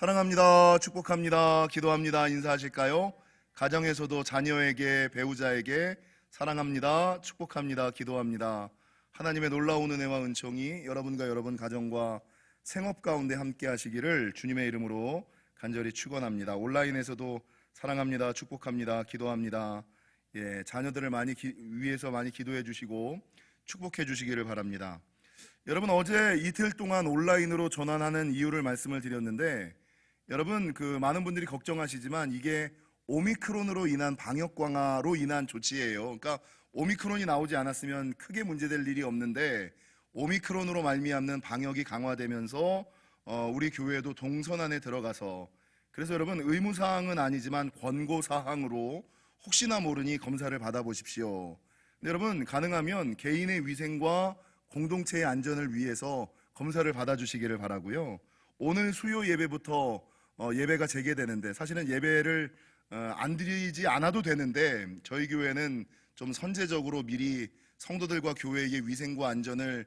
사랑합니다. 축복합니다. 기도합니다. 인사하실까요? 가정에서도 자녀에게, 배우자에게 사랑합니다. 축복합니다. 기도합니다. 하나님의 놀라운 은혜와 은총이 여러분과 여러분 가정과 생업 가운데 함께 하시기를 주님의 이름으로 간절히 축원합니다. 온라인에서도 사랑합니다. 축복합니다. 기도합니다. 자녀들을 위해서 많이 기도해 주시고 축복해 주시기를 바랍니다. 여러분, 어제 이틀 동안 온라인으로 전환하는 이유를 말씀을 드렸는데, 여러분, 많은 분들이 걱정하시지만 이게 오미크론으로 인한 방역 강화로 인한 조치예요. 그러니까 오미크론이 나오지 않았으면 크게 문제될 일이 없는데, 오미크론으로 말미암는 방역이 강화되면서 우리 교회도 동선 안에 들어가서, 그래서 여러분, 의무사항은 아니지만 권고사항으로 혹시나 모르니 검사를 받아보십시오. 근데 여러분, 가능하면 개인의 위생과 공동체의 안전을 위해서 검사를 받아주시기를 바라고요. 오늘 수요 예배부터 예배가 재개되는데, 사실은 예배를 안 드리지 않아도 되는데 저희 교회는 좀 선제적으로 미리 성도들과 교회의 위생과 안전을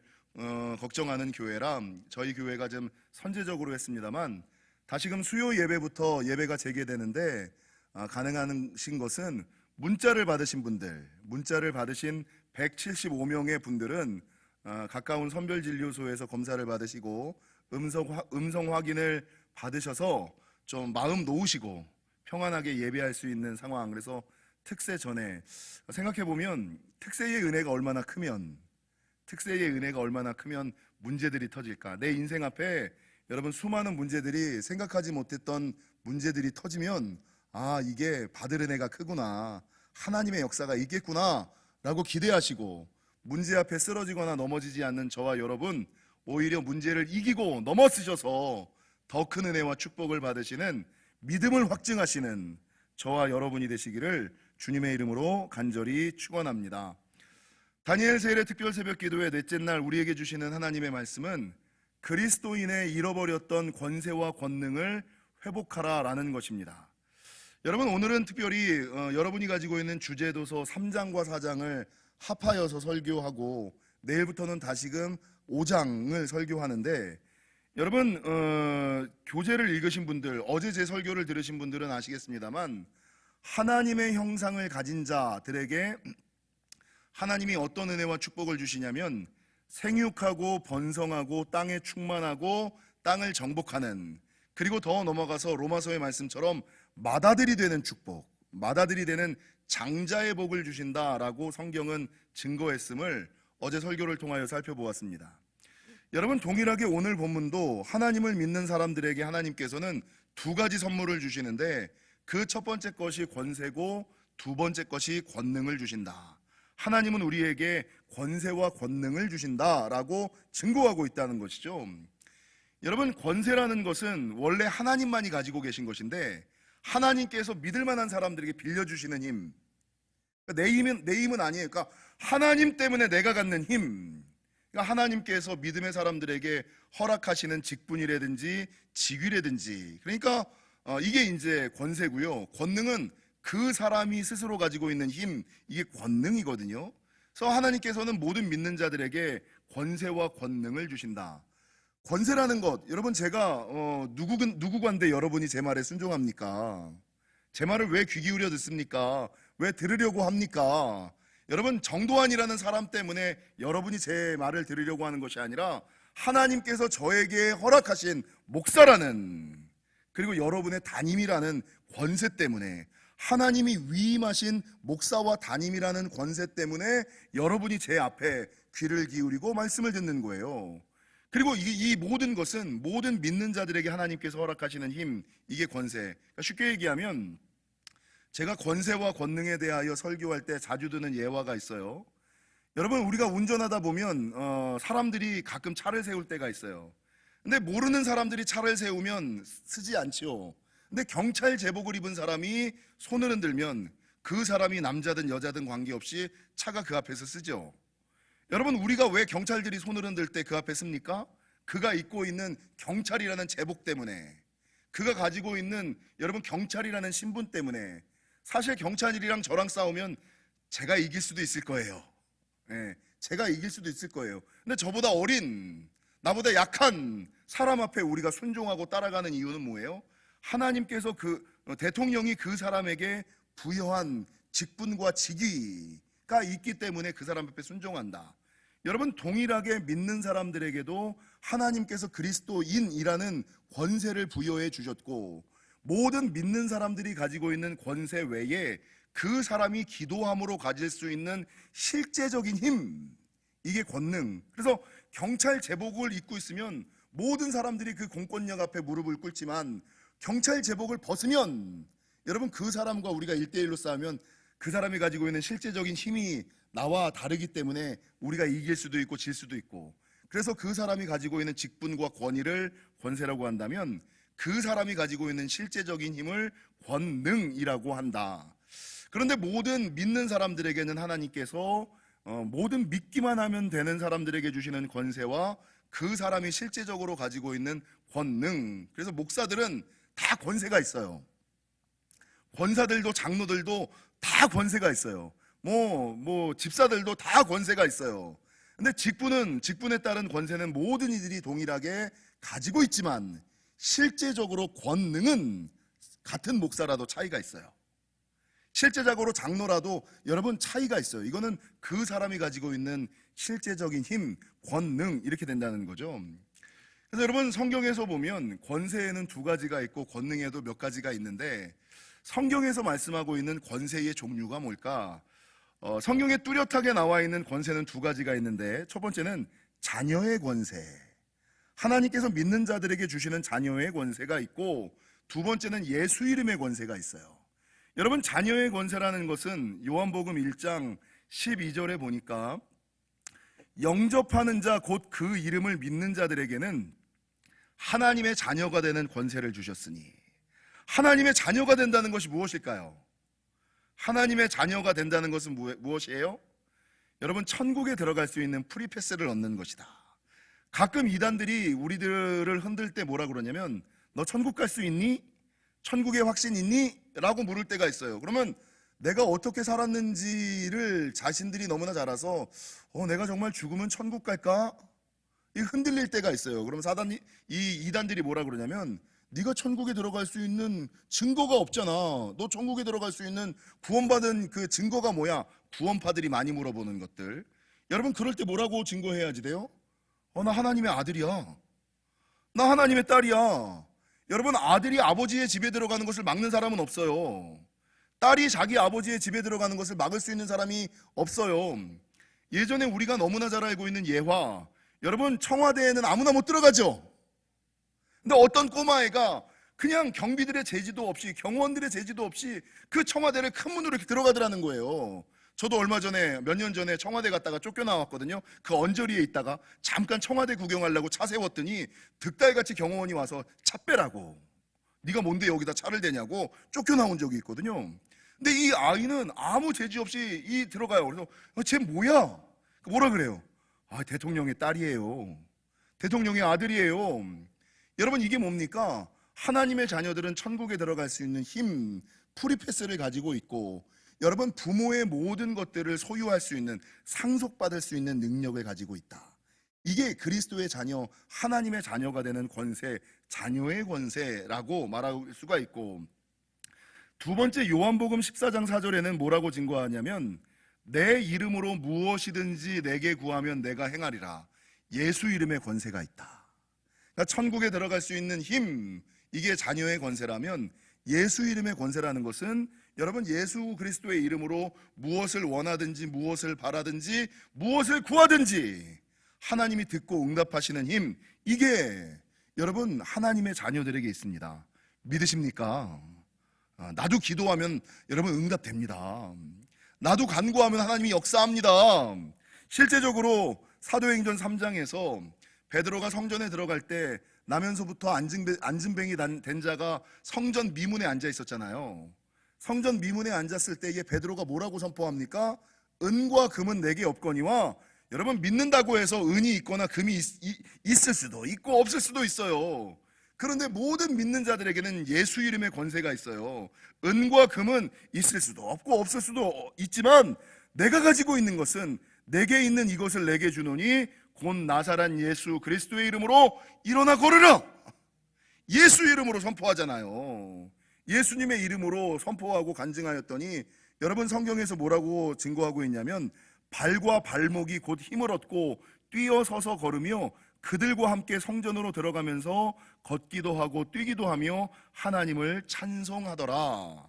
걱정하는 교회라 저희 교회가 좀 선제적으로 했습니다만, 다시금 수요 예배부터 예배가 재개되는데 가능하신 것은 문자를 받으신 분들, 문자를 받으신 175명의 분들은 가까운 선별진료소에서 검사를 받으시고 음성 확인을 받으셔서 좀 마음 놓으시고 평안하게 예배할 수 있는 상황. 그래서 특세 전에 생각해보면 특세의 은혜가 얼마나 크면 문제들이 터질까. 내 인생 앞에 여러분 수많은 문제들이, 생각하지 못했던 문제들이 터지면 이게 받을 은혜가 크구나, 하나님의 역사가 있겠구나 라고 기대하시고, 문제 앞에 쓰러지거나 넘어지지 않는 저와 여러분, 오히려 문제를 이기고 넘어서셔서 더 큰 은혜와 축복을 받으시는, 믿음을 확증하시는 저와 여러분이 되시기를 주님의 이름으로 간절히 축원합니다. 다니엘 세일의 특별 새벽 기도의 넷째 날 우리에게 주시는 하나님의 말씀은 그리스도인의 잃어버렸던 권세와 권능을 회복하라라는 것입니다. 여러분, 오늘은 특별히 여러분이 가지고 있는 주제도서 3장과 4장을 합하여서 설교하고, 내일부터는 다시금 5장을 설교하는데, 여러분, 교재를 읽으신 분들, 어제 제 설교를 들으신 분들은 아시겠습니다만, 하나님의 형상을 가진 자들에게 하나님이 어떤 은혜와 축복을 주시냐면, 생육하고 번성하고 땅에 충만하고 땅을 정복하는, 그리고 더 넘어가서 로마서의 말씀처럼 맏아들이 되는 축복, 맏아들이 되는 장자의 복을 주신다라고 성경은 증거했음을 어제 설교를 통하여 살펴보았습니다. 여러분, 동일하게 오늘 본문도 하나님을 믿는 사람들에게 하나님께서는 두 가지 선물을 주시는데, 그 첫 번째 것이 권세고 두 번째 것이 권능을 주신다. 하나님은 우리에게 권세와 권능을 주신다라고 증거하고 있다는 것이죠. 여러분, 권세라는 것은 원래 하나님만이 가지고 계신 것인데, 하나님께서 믿을 만한 사람들에게 빌려주시는 힘, 내 힘은 아니에요. 그러니까 하나님 때문에 내가 갖는 힘, 그러니까 하나님께서 믿음의 사람들에게 허락하시는 직분이라든지 직위라든지, 그러니까 이게 이제 권세고요. 권능은 그 사람이 스스로 가지고 있는 힘, 이게 권능이거든요. 그래서 하나님께서는 모든 믿는 자들에게 권세와 권능을 주신다. 권세라는 것, 여러분, 제가 누구간데 여러분이 제 말에 순종합니까? 제 말을 왜 귀 기울여 듣습니까? 왜 들으려고 합니까? 여러분, 정도환이라는 사람 때문에 여러분이 제 말을 들으려고 하는 것이 아니라 하나님께서 저에게 허락하신 목사라는, 그리고 여러분의 담임이라는 권세 때문에, 하나님이 위임하신 목사와 담임이라는 권세 때문에 여러분이 제 앞에 귀를 기울이고 말씀을 듣는 거예요. 그리고 이 모든 것은 모든 믿는 자들에게 하나님께서 허락하시는 힘, 이게 권세. 그러니까 쉽게 얘기하면, 제가 권세와 권능에 대하여 설교할 때 자주 드는 예화가 있어요. 여러분, 우리가 운전하다 보면 사람들이 가끔 차를 세울 때가 있어요. 근데 모르는 사람들이 차를 세우면 쓰지 않죠. 근데 경찰 제복을 입은 사람이 손을 흔들면 그 사람이 남자든 여자든 관계없이 차가 그 앞에서 쓰죠. 여러분, 우리가 왜 경찰들이 손을 흔들 때 그 앞에 씁니까? 그가 입고 있는 경찰이라는 제복 때문에, 그가 가지고 있는 여러분 경찰이라는 신분 때문에. 사실 경찰이랑 저랑 싸우면 제가 이길 수도 있을 거예요. 제가 이길 수도 있을 거예요. 근데 저보다 어린, 나보다 약한 사람 앞에 우리가 순종하고 따라가는 이유는 뭐예요? 하나님께서 대통령이 그 사람에게 부여한 직분과 직위가 있기 때문에 그 사람 앞에 순종한다. 여러분, 동일하게 믿는 사람들에게도 하나님께서 그리스도인이라는 권세를 부여해 주셨고, 모든 믿는 사람들이 가지고 있는 권세 외에 그 사람이 기도함으로 가질 수 있는 실제적인 힘, 이게 권능. 그래서 경찰 제복을 입고 있으면 모든 사람들이 그 공권력 앞에 무릎을 꿇지만, 경찰 제복을 벗으면 여러분, 그 사람과 우리가 1대1로 싸우면 그 사람이 가지고 있는 실제적인 힘이 나와 다르기 때문에 우리가 이길 수도 있고 질 수도 있고, 그래서 그 사람이 가지고 있는 직분과 권위를 권세라고 한다면 그 사람이 가지고 있는 실제적인 힘을 권능이라고 한다. 그런데 모든 믿는 사람들에게는 하나님께서 모든 믿기만 하면 되는 사람들에게 주시는 권세와 그 사람이 실제적으로 가지고 있는 권능, 그래서 목사들은 다 권세가 있어요. 권사들도 장로들도 다 권세가 있어요. 집사들도 다 권세가 있어요. 근데 직분에 따른 권세는 모든 이들이 동일하게 가지고 있지만 실제적으로 권능은 같은 목사라도 차이가 있어요. 실제적으로 장로라도 여러분 차이가 있어요. 이거는 그 사람이 가지고 있는 실제적인 힘, 권능, 이렇게 된다는 거죠. 그래서 여러분, 성경에서 보면 권세에는 두 가지가 있고 권능에도 몇 가지가 있는데, 성경에서 말씀하고 있는 권세의 종류가 뭘까? 성경에 뚜렷하게 나와 있는 권세는 두 가지가 있는데, 첫 번째는 자녀의 권세, 하나님께서 믿는 자들에게 주시는 자녀의 권세가 있고, 두 번째는 예수 이름의 권세가 있어요. 여러분, 자녀의 권세라는 것은 요한복음 1장 12절에 보니까 영접하는 자 곧 그 이름을 믿는 자들에게는 하나님의 자녀가 되는 권세를 주셨으니, 하나님의 자녀가 된다는 것이 무엇일까요? 하나님의 자녀가 된다는 것은 무엇이에요? 여러분, 천국에 들어갈 수 있는 프리패스를 얻는 것이다. 가끔 이단들이 우리들을 흔들 때 뭐라 그러냐면, 너 천국 갈 수 있니? 천국에 확신 있니? 라고 물을 때가 있어요. 그러면 내가 어떻게 살았는지를 자신들이 너무나 잘 알아서 내가 정말 죽으면 천국 갈까? 이 흔들릴 때가 있어요. 그러면 이 이단들이 뭐라 그러냐면, 네가 천국에 들어갈 수 있는 증거가 없잖아. 너 천국에 들어갈 수 있는 구원받은 그 증거가 뭐야? 구원파들이 많이 물어보는 것들. 여러분, 그럴 때 뭐라고 증거해야지 돼요? 나 하나님의 아들이야. 나 하나님의 딸이야. 여러분, 아들이 아버지의 집에 들어가는 것을 막는 사람은 없어요. 딸이 자기 아버지의 집에 들어가는 것을 막을 수 있는 사람이 없어요. 예전에 우리가 너무나 잘 알고 있는 예화, 여러분, 청와대에는 아무나 못 들어가죠. 근데 어떤 꼬마애가 그냥 경비들의 제지도 없이, 경호원들의 제지도 없이 그 청와대를 큰 문으로 이렇게 들어가더라는 거예요. 저도 몇 년 전에 청와대 갔다가 쫓겨나왔거든요. 그 언저리에 있다가 잠깐 청와대 구경하려고 차 세웠더니 득달같이 경호원이 와서 차 빼라고, 네가 뭔데 여기다 차를 대냐고 쫓겨나온 적이 있거든요. 근데 이 아이는 아무 제지 없이 들어가요. 그래서 쟤 뭐야? 뭐라 그래요? 대통령의 딸이에요. 대통령의 아들이에요. 여러분, 이게 뭡니까? 하나님의 자녀들은 천국에 들어갈 수 있는 힘, 프리패스를 가지고 있고, 여러분, 부모의 모든 것들을 소유할 수 있는, 상속받을 수 있는 능력을 가지고 있다. 이게 그리스도의 자녀, 하나님의 자녀가 되는 권세, 자녀의 권세라고 말할 수가 있고, 두 번째, 요한복음 14장 4절에는 뭐라고 증거하냐면, 내 이름으로 무엇이든지 내게 구하면 내가 행하리라. 예수 이름의 권세가 있다. 그러니까 천국에 들어갈 수 있는 힘, 이게 자녀의 권세라면, 예수 이름의 권세라는 것은 여러분, 예수 그리스도의 이름으로 무엇을 원하든지, 무엇을 바라든지, 무엇을 구하든지 하나님이 듣고 응답하시는 힘, 이게 여러분 하나님의 자녀들에게 있습니다. 믿으십니까? 나도 기도하면 여러분 응답됩니다. 나도 간구하면 하나님이 역사합니다. 실제적으로 사도행전 3장에서 베드로가 성전에 들어갈 때 나면서부터 앉은뱅이 된 자가 성전 미문에 앉아 있었잖아요. 성전 미문에 앉았을 때에 베드로가 뭐라고 선포합니까? 은과 금은 내게 없거니와, 여러분, 믿는다고 해서 은이 있거나 금이 있을 수도 있고 없을 수도 있어요. 그런데 모든 믿는 자들에게는 예수 이름의 권세가 있어요. 은과 금은 있을 수도 없고 없을 수도 있지만 내가 가지고 있는 것은 내게 있는 이것을 내게 주노니 곧 나사렛 예수 그리스도의 이름으로 일어나 걸으라. 예수 이름으로 선포하잖아요. 예수님의 이름으로 선포하고 간증하였더니 여러분 성경에서 뭐라고 증거하고 있냐면 발과 발목이 곧 힘을 얻고 뛰어서서 걸으며 그들과 함께 성전으로 들어가면서 걷기도 하고 뛰기도 하며 하나님을 찬송하더라.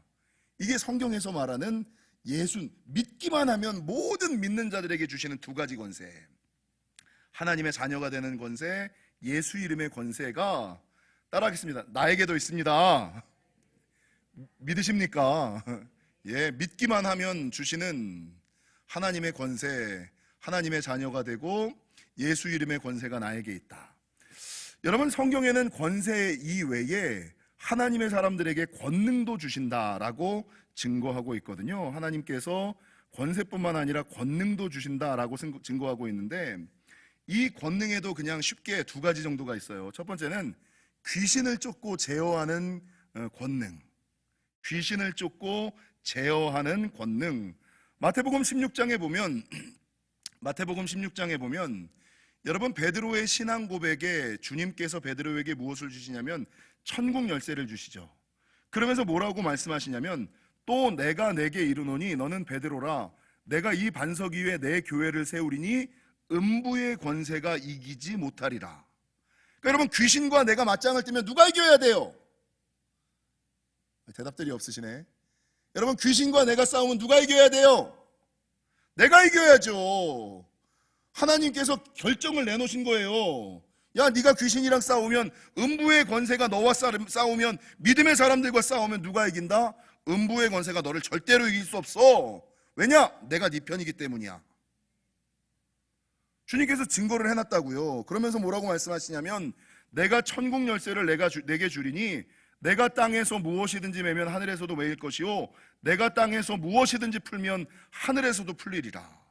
이게 성경에서 말하는 예수, 믿기만 하면 모든 믿는 자들에게 주시는 두 가지 권세, 하나님의 자녀가 되는 권세, 예수 이름의 권세가 따라하겠습니다. 나에게도 있습니다. 믿으십니까? 예, 믿기만 하면 주시는 하나님의 권세, 하나님의 자녀가 되고 예수 이름의 권세가 나에게 있다. 여러분 성경에는 권세 이외에 하나님의 사람들에게 권능도 주신다라고 증거하고 있거든요. 하나님께서 권세뿐만 아니라 권능도 주신다라고 증거하고 있는데 이 권능에도 그냥 쉽게 두 가지 정도가 있어요. 첫 번째는 귀신을 쫓고 제어하는 권능, 귀신을 쫓고 제어하는 권능. 마태복음 16장에 보면 여러분 베드로의 신앙 고백에 주님께서 베드로에게 무엇을 주시냐면 천국 열쇠를 주시죠. 그러면서 뭐라고 말씀하시냐면 또 내가 내게 이르노니 너는 베드로라 내가 이 반석 위에 내 교회를 세우리니 음부의 권세가 이기지 못하리라. 그러니까 여러분 귀신과 내가 맞짱을 뜨면 누가 이겨야 돼요? 대답들이 없으시네. 여러분 귀신과 내가 싸우면 누가 이겨야 돼요? 내가 이겨야죠. 하나님께서 결정을 내놓으신 거예요. 야, 네가 귀신이랑 싸우면 음부의 권세가 너와 싸우면 믿음의 사람들과 싸우면 누가 이긴다? 음부의 권세가 너를 절대로 이길 수 없어. 왜냐? 내가 네 편이기 때문이야. 주님께서 증거를 해놨다고요. 그러면서 뭐라고 말씀하시냐면 내가 천국 열쇠를 내게 주리니 내가 땅에서 무엇이든지 매면 하늘에서도 매일 것이요 내가 땅에서 무엇이든지 풀면 하늘에서도 풀리리라.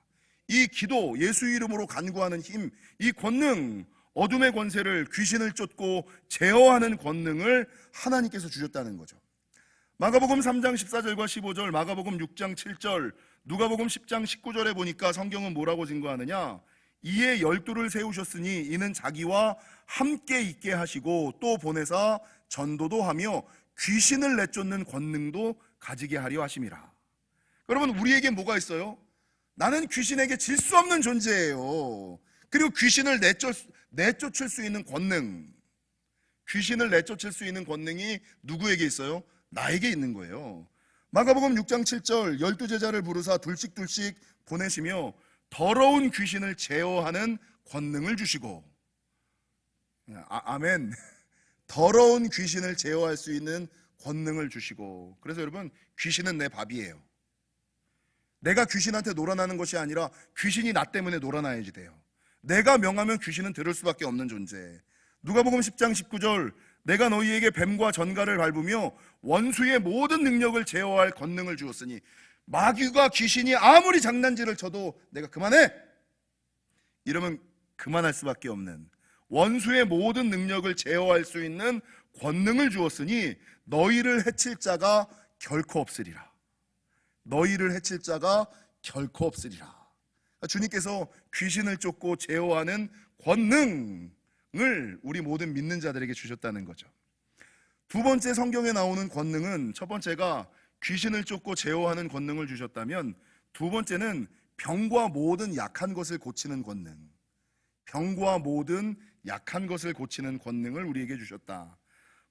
이 기도, 예수 이름으로 간구하는 힘, 이 권능, 어둠의 권세를 귀신을 쫓고 제어하는 권능을 하나님께서 주셨다는 거죠. 마가복음 3장 14절과 15절, 마가복음 6장 7절, 누가복음 10장 19절에 보니까 성경은 뭐라고 증거하느냐? 이에 12를 세우셨으니 이는 자기와 함께 있게 하시고 또 보내사 전도도 하며 귀신을 내쫓는 권능도 가지게 하려 하심이라. 여러분 우리에게 뭐가 있어요? 나는 귀신에게 질 수 없는 존재예요. 그리고 귀신을 내쫓을 수 있는 권능, 귀신을 내쫓을 수 있는 권능이 누구에게 있어요? 나에게 있는 거예요. 마가복음 6장 7절 12제자를 부르사 둘씩 보내시며 더러운 귀신을 제어하는 권능을 주시고, 아멘. 더러운 귀신을 제어할 수 있는 권능을 주시고. 그래서 여러분 귀신은 내 밥이에요. 내가 귀신한테 놀아나는 것이 아니라 귀신이 나 때문에 놀아나야지 돼요. 내가 명하면 귀신은 들을 수밖에 없는 존재. 누가복음 10장 19절 내가 너희에게 뱀과 전갈을 밟으며 원수의 모든 능력을 제어할 권능을 주었으니 마귀가 귀신이 아무리 장난질을 쳐도 내가 그만해! 이러면 그만할 수밖에 없는 원수의 모든 능력을 제어할 수 있는 권능을 주었으니 너희를 해칠 자가 결코 없으리라. 너희를 해칠 자가 결코 없으리라. 주님께서 귀신을 쫓고 제어하는 권능을 우리 모든 믿는 자들에게 주셨다는 거죠. 두 번째 성경에 나오는 권능은, 첫 번째가 귀신을 쫓고 제어하는 권능을 주셨다면 두 번째는 병과 모든 약한 것을 고치는 권능, 병과 모든 약한 것을 고치는 권능을 우리에게 주셨다.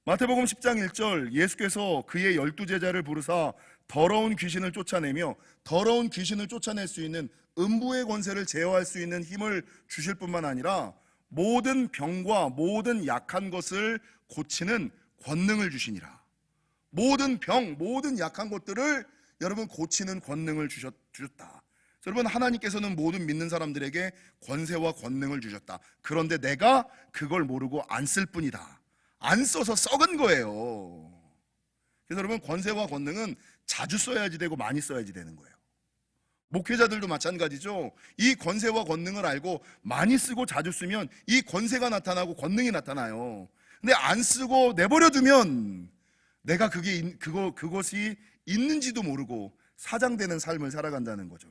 마태복음 10장 1절 예수께서 그의 12제자를 부르사 더러운 귀신을 쫓아내며 더러운 귀신을 쫓아낼 수 있는 음부의 권세를 제어할 수 있는 힘을 주실 뿐만 아니라 모든 병과 모든 약한 것을 고치는 권능을 주시니라. 모든 병, 모든 약한 것들을 여러분 고치는 권능을 주셨다. 여러분 하나님께서는 모든 믿는 사람들에게 권세와 권능을 주셨다. 그런데 내가 그걸 모르고 안 쓸 뿐이다. 안 써서 썩은 거예요. 그래서 여러분 권세와 권능은 자주 써야지 되고 많이 써야지 되는 거예요. 목회자들도 마찬가지죠. 이 권세와 권능을 알고 많이 쓰고 자주 쓰면 이 권세가 나타나고 권능이 나타나요. 근데 안 쓰고 내버려 두면 내가 그것이 있는지도 모르고 사장되는 삶을 살아간다는 거죠.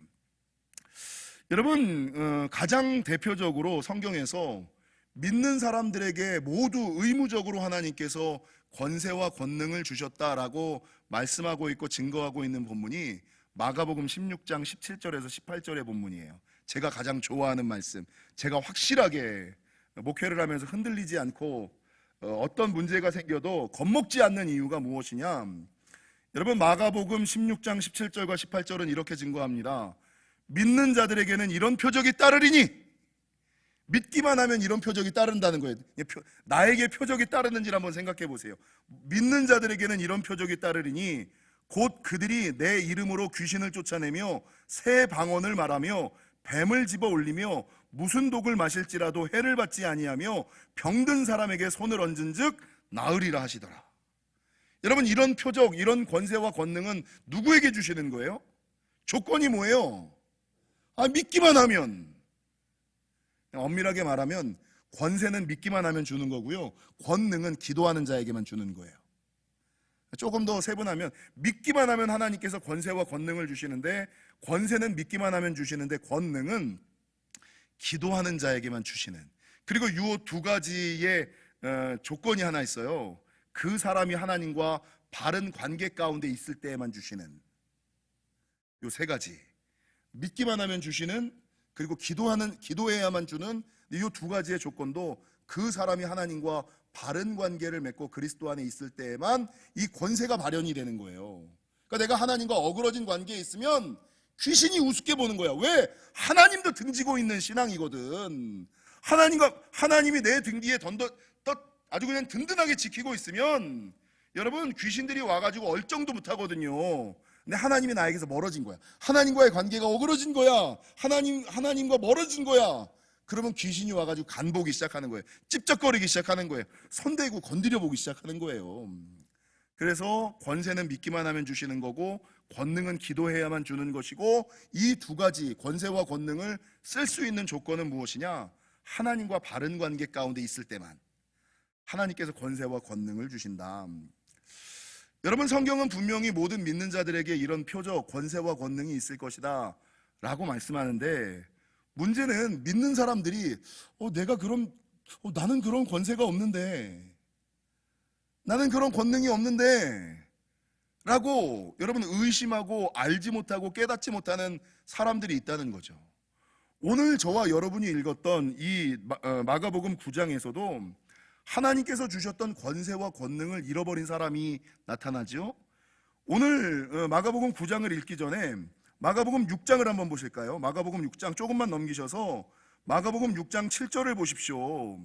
여러분, 가장 대표적으로 성경에서 믿는 사람들에게 모두 의무적으로 하나님께서 권세와 권능을 주셨다라고 말씀하고 있고 증거하고 있는 본문이 마가복음 16장 17절에서 18절의 본문이에요. 제가 가장 좋아하는 말씀, 제가 확실하게 목회를 하면서 흔들리지 않고 어떤 문제가 생겨도 겁먹지 않는 이유가 무엇이냐? 여러분, 마가복음 16장 17절과 18절은 이렇게 증거합니다. 믿는 자들에게는 이런 표적이 따르리니, 믿기만 하면 이런 표적이 따른다는 거예요. 나에게 표적이 따르는지를 한번 생각해 보세요. 믿는 자들에게는 이런 표적이 따르리니 곧 그들이 내 이름으로 귀신을 쫓아내며 새 방언을 말하며 뱀을 집어 올리며 무슨 독을 마실지라도 해를 받지 아니하며 병든 사람에게 손을 얹은즉 나으리라 하시더라. 여러분, 이런 표적, 이런 권세와 권능은 누구에게 주시는 거예요? 조건이 뭐예요? 믿기만 하면. 엄밀하게 말하면 권세는 믿기만 하면 주는 거고요, 권능은 기도하는 자에게만 주는 거예요. 조금 더 세분하면 믿기만 하면 하나님께서 권세와 권능을 주시는데, 권세는 믿기만 하면 주시는데 권능은 기도하는 자에게만 주시는, 그리고 이 두 가지의 조건이 하나 있어요. 그 사람이 하나님과 바른 관계 가운데 있을 때에만 주시는 이 세 가지, 믿기만 하면 주시는, 그리고 기도해야만 주는 이 두 가지의 조건도 그 사람이 하나님과 바른 관계를 맺고 그리스도 안에 있을 때에만 이 권세가 발현이 되는 거예요. 그러니까 내가 하나님과 어그러진 관계에 있으면 귀신이 우습게 보는 거야. 왜? 하나님도 등지고 있는 신앙이거든. 하나님이 내 등 뒤에 아주 그냥 든든하게 지키고 있으면 여러분, 귀신들이 와가지고 얼쩡도 못하거든요. 근데 하나님이 나에게서 멀어진 거야. 하나님과의 관계가 어그러진 거야. 하나님과 멀어진 거야. 그러면 귀신이 와가지고 간보기 시작하는 거예요. 찝쩍거리기 시작하는 거예요. 손대고 건드려 보기 시작하는 거예요. 그래서 권세는 믿기만 하면 주시는 거고, 권능은 기도해야만 주는 것이고, 이 두 가지 권세와 권능을 쓸 수 있는 조건은 무엇이냐? 하나님과 바른 관계 가운데 있을 때만 하나님께서 권세와 권능을 주신다. 여러분, 성경은 분명히 모든 믿는 자들에게 이런 표적, 권세와 권능이 있을 것이다 라고 말씀하는데, 문제는 믿는 사람들이 나는 그런 권세가 없는데, 나는 그런 권능이 없는데 라고 여러분 의심하고 알지 못하고 깨닫지 못하는 사람들이 있다는 거죠. 오늘 저와 여러분이 읽었던 이 마가복음 9장에서도 하나님께서 주셨던 권세와 권능을 잃어버린 사람이 나타나죠. 오늘 마가복음 9장을 읽기 전에 마가복음 6장을 한번 보실까요? 마가복음 6장 조금만 넘기셔서 마가복음 6장 7절을 보십시오.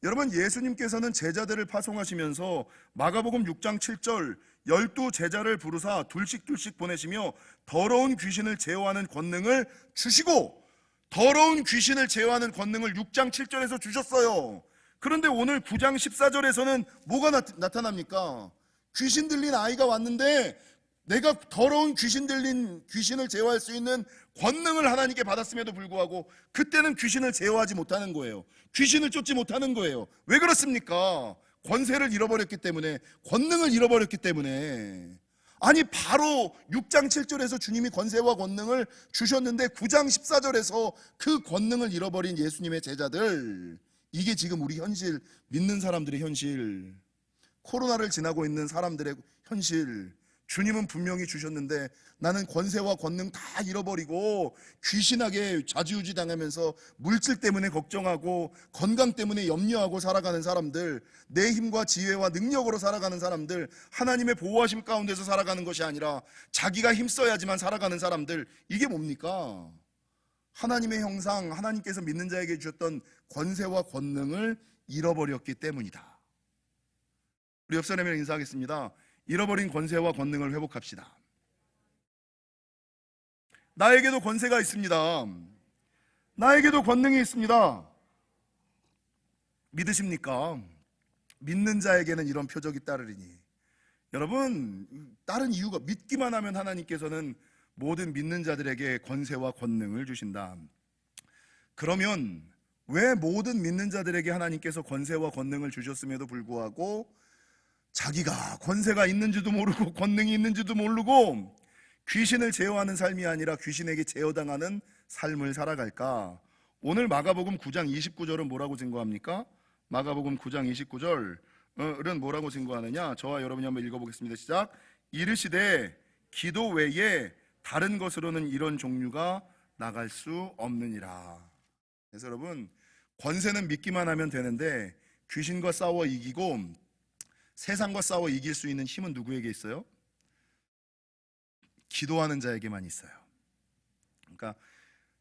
여러분, 예수님께서는 제자들을 파송하시면서 마가복음 6장 7절 12제자를 부르사 둘씩 보내시며 더러운 귀신을 제어하는 권능을 주시고, 더러운 귀신을 제어하는 권능을 6장 7절에서 주셨어요. 그런데 오늘 9장 14절에서는 뭐가 나타납니까? 귀신 들린 아이가 왔는데 내가 더러운 귀신 들린 귀신을 제어할 수 있는 권능을 하나님께 받았음에도 불구하고 그때는 귀신을 제어하지 못하는 거예요. 귀신을 쫓지 못하는 거예요. 왜 그렇습니까? 권세를 잃어버렸기 때문에, 권능을 잃어버렸기 때문에. 아니, 바로 6장 7절에서 주님이 권세와 권능을 주셨는데 9장 14절에서 그 권능을 잃어버린 예수님의 제자들, 이게 지금 우리 현실, 믿는 사람들의 현실, 코로나를 지나고 있는 사람들의 현실. 주님은 분명히 주셨는데 나는 권세와 권능 다 잃어버리고 귀신에게 좌지우지 당하면서 물질 때문에 걱정하고 건강 때문에 염려하고 살아가는 사람들, 내 힘과 지혜와 능력으로 살아가는 사람들, 하나님의 보호하심 가운데서 살아가는 것이 아니라 자기가 힘써야지만 살아가는 사람들, 이게 뭡니까? 하나님의 형상, 하나님께서 믿는 자에게 주셨던 권세와 권능을 잃어버렸기 때문이다. 우리 옆 사람이랑 인사하겠습니다. 잃어버린 권세와 권능을 회복합시다. 나에게도 권세가 있습니다. 나에게도 권능이 있습니다. 믿으십니까? 믿는 자에게는 이런 표적이 따르리니. 여러분, 다른 이유가, 믿기만 하면 하나님께서는 모든 믿는 자들에게 권세와 권능을 주신다. 그러면 왜 모든 믿는 자들에게 하나님께서 권세와 권능을 주셨음에도 불구하고 자기가 권세가 있는지도 모르고 권능이 있는지도 모르고 귀신을 제어하는 삶이 아니라 귀신에게 제어당하는 삶을 살아갈까? 오늘 마가복음 9장 29절은 뭐라고 증거합니까? 마가복음 9장 29절은 뭐라고 증거하느냐? 저와 여러분이 한번 읽어보겠습니다. 시작. 이르시되 기도 외에 다른 것으로는 이런 종류가 나갈 수 없느니라. 그래서 여러분, 권세는 믿기만 하면 되는데 귀신과 싸워 이기고 세상과 싸워 이길 수 있는 힘은 누구에게 있어요? 기도하는 자에게만 있어요. 그러니까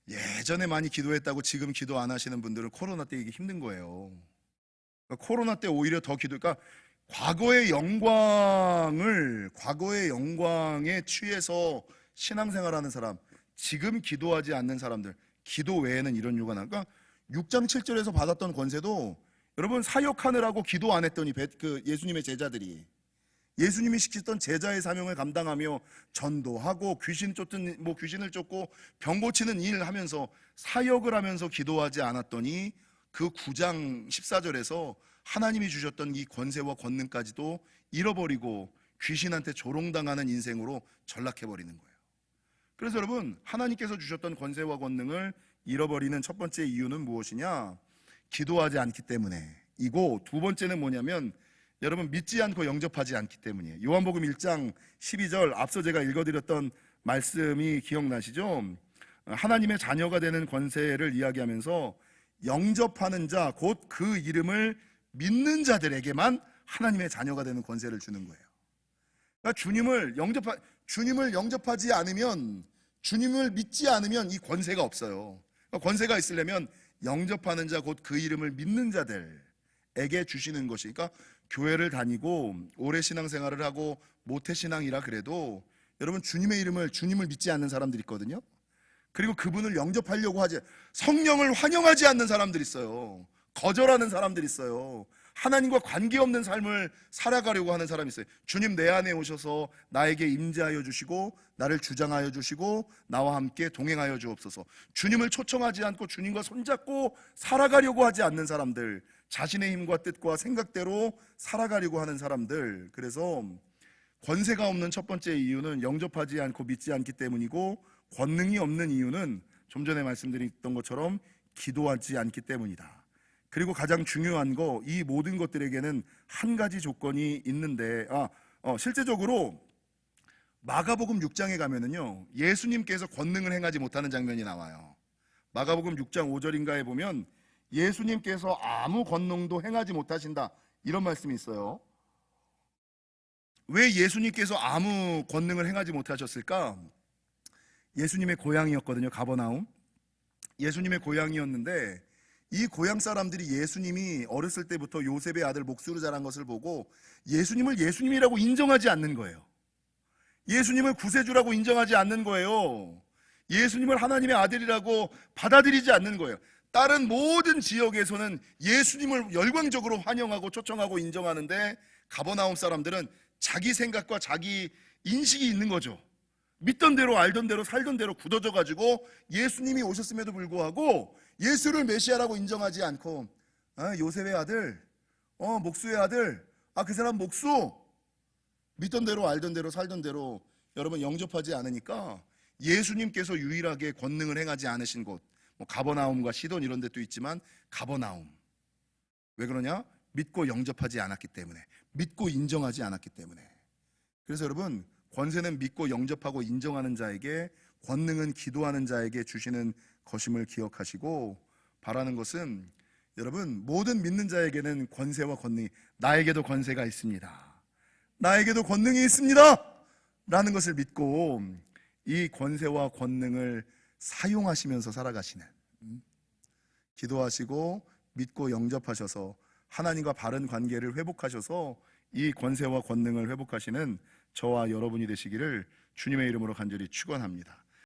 예전에 많이 기도했다고 지금 기도 안 하시는 분들은 코로나 때 이게 힘든 거예요. 그러니까 코로나 때 오히려 더 그러니까 과거의 영광에 취해서 신앙생활하는 사람, 지금 기도하지 않는 사람들, 기도 외에는 이런 유가 나. 그러니까 6장 7절에서 받았던 권세도 여러분 사역하느라고 기도 안 했더니 예수님의 제자들이 예수님이 시키셨던 제자의 사명을 감당하며 전도하고 귀신을 쫓고 병 고치는 일 하면서 사역을 하면서 기도하지 않았더니 그 9장 14절에서 하나님이 주셨던 이 권세와 권능까지도 잃어버리고 귀신한테 조롱당하는 인생으로 전락해버리는 거예요. 그래서 여러분, 하나님께서 주셨던 권세와 권능을 잃어버리는 첫 번째 이유는 무엇이냐? 기도하지 않기 때문에이고, 두 번째는 뭐냐면 여러분 믿지 않고 영접하지 않기 때문이에요. 요한복음 1장 12절 앞서 제가 읽어드렸던 말씀이 기억나시죠? 하나님의 자녀가 되는 권세를 이야기하면서 영접하는 자, 곧 그 이름을 믿는 자들에게만 하나님의 자녀가 되는 권세를 주는 거예요. 그러니까 주님을 영접하지 않으면, 주님을 믿지 않으면 이 권세가 없어요. 그러니까 권세가 있으려면 영접하는 자, 곧 그 이름을 믿는 자들에게 주시는 것이, 그러니까 교회를 다니고 오래 신앙생활을 하고 모태신앙이라 그래도 여러분 주님을 믿지 않는 사람들이 있거든요. 그리고 그분을 영접하려고 성령을 환영하지 않는 사람들이 있어요. 거절하는 사람들이 있어요. 하나님과 관계없는 삶을 살아가려고 하는 사람이 있어요. 주님 내 안에 오셔서 나에게 임재하여 주시고 나를 주장하여 주시고 나와 함께 동행하여 주옵소서. 주님을 초청하지 않고 주님과 손잡고 살아가려고 하지 않는 사람들, 자신의 힘과 뜻과 생각대로 살아가려고 하는 사람들. 그래서 권세가 없는 첫 번째 이유는 영접하지 않고 믿지 않기 때문이고, 권능이 없는 이유는 좀 전에 말씀드렸던 것처럼 기도하지 않기 때문이다. 그리고 가장 중요한 거, 이 모든 것들에게는 한 가지 조건이 있는데 실제적으로 마가복음 6장에 가면은요, 예수님께서 권능을 행하지 못하는 장면이 나와요. 마가복음 6장 5절인가에 보면 예수님께서 아무 권능도 행하지 못하신다, 이런 말씀이 있어요. 왜 예수님께서 아무 권능을 행하지 못하셨을까? 예수님의 고향이었거든요. 가버나움. 예수님의 고향이었는데 이 고향 사람들이 예수님이 어렸을 때부터 요셉의 아들 목수로 자란 것을 보고 예수님을 예수님이라고 인정하지 않는 거예요. 예수님을 구세주라고 인정하지 않는 거예요. 예수님을 하나님의 아들이라고 받아들이지 않는 거예요. 다른 모든 지역에서는 예수님을 열광적으로 환영하고 초청하고 인정하는데 가버나움 사람들은 자기 생각과 자기 인식이 있는 거죠. 믿던 대로 알던 대로 살던 대로 굳어져 가지고 예수님이 오셨음에도 불구하고 예수를 메시아라고 인정하지 않고 요셉의 아들, 목수의 아들, 그 사람 목수, 믿던 대로 알던 대로 살던 대로 여러분 영접하지 않으니까 예수님께서 유일하게 권능을 행하지 않으신 곳, 가버나움과 시돈 이런 데도 있지만 가버나움. 왜 그러냐? 믿고 영접하지 않았기 때문에, 믿고 인정하지 않았기 때문에. 그래서 여러분, 권세는 믿고 영접하고 인정하는 자에게, 권능은 기도하는 자에게 주시는 것임을 기억하시고, 바라는 것은 여러분, 모든 믿는 자에게는 권세와 권능이, 나에게도 권세가 있습니다, 나에게도 권능이 있습니다 라는 것을 믿고 이 권세와 권능을 사용하시면서 살아가시는, 기도하시고 믿고 영접하셔서 하나님과 바른 관계를 회복하셔서 이 권세와 권능을 회복하시는 저와 여러분이 되시기를 주님의 이름으로 간절히 축원합니다.